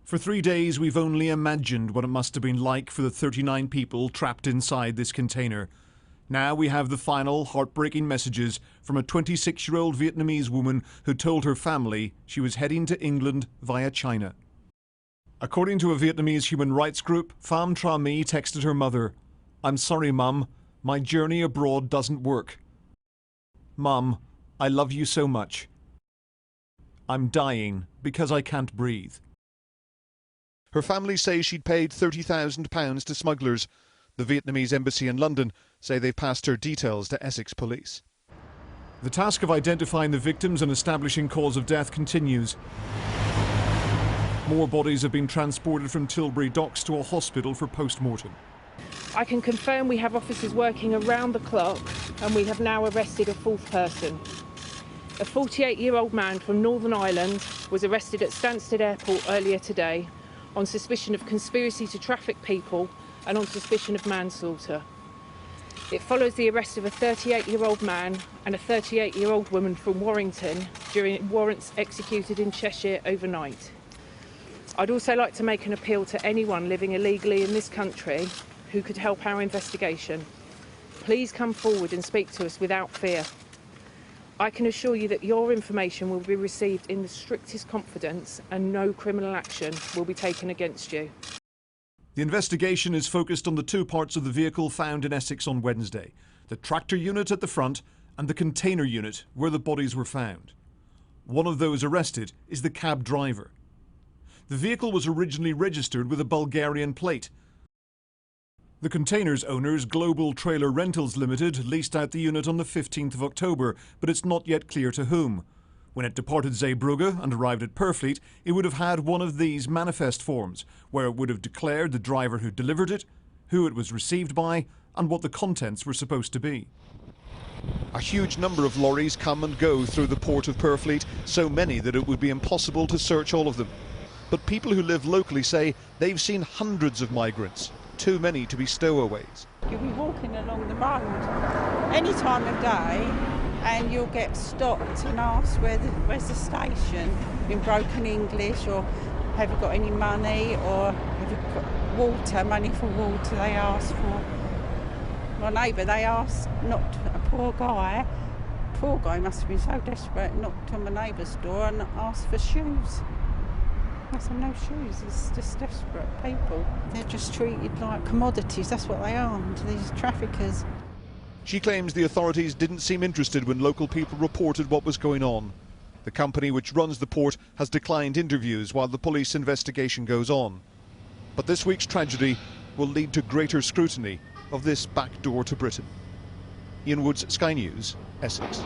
For 3 days, we've only imagined what it must have been like for the 39 people trapped inside this container. Now we have the final heartbreaking messages from a 26-year-old Vietnamese woman who told her family she was heading to England via China. According to a Vietnamese human rights group, Pham Tra My texted her mother, "I'm sorry, Mum, my journey abroad doesn't work. Mum, I love you so much. I'm dying because I can't breathe." Her family say she'd paid £30,000 to smugglers. The Vietnamese embassy in London say they've passed her details to Essex police. The task of identifying the victims and establishing cause of death continues. More bodies have been transported from Tilbury docks to a hospital for post-mortem. I can confirm we have officers working around the clock, and we have now arrested a fourth person. A 48-year-old man from Northern Ireland was arrested at Stansted Airport earlier today on suspicion of conspiracy to traffic people and on suspicion of manslaughter. It follows the arrest of a 38-year-old man and a 38-year-old woman from Warrington during warrants executed in Cheshire overnight. I'd also like to make an appeal to anyone living illegally in this country who could help our investigation. Please come forward and speak to us without fear. I can assure you that your information will be received in the strictest confidence and no criminal action will be taken against you. The investigation is focused on the two parts of the vehicle found in Essex on Wednesday, the tractor unit at the front and the container unit where the bodies were found. One of those arrested is the cab driver. The vehicle was originally registered with a Bulgarian plate. The container's owners, Global Trailer Rentals Limited, leased out the unit on the 15th of October, but it's not yet clear to whom. When it departed Zeebrugge and arrived at Purfleet, it would have had one of these manifest forms, where it would have declared the driver who delivered it, who it was received by, and what the contents were supposed to be. A huge number of lorries come and go through the port of Purfleet, so many that it would be impossible to search all of them. But people who live locally say they've seen hundreds of migrants, too many to be stowaways. You'll be walking along the road any time of day and you'll get stopped and asked where's the station in broken English, or have you got any money, or have you got water, money for water they ask for. My neighbour, they asked, knocked a poor guy must have been so desperate, knocked on my neighbour's door and asked for shoes. I said, no shoes, it's just desperate people. They're just treated like commodities, that's what they are, these traffickers. She claims the authorities didn't seem interested when local people reported what was going on. The company which runs the port has declined interviews while the police investigation goes on. But this week's tragedy will lead to greater scrutiny of this back door to Britain. Ian Woods, Sky News, Essex.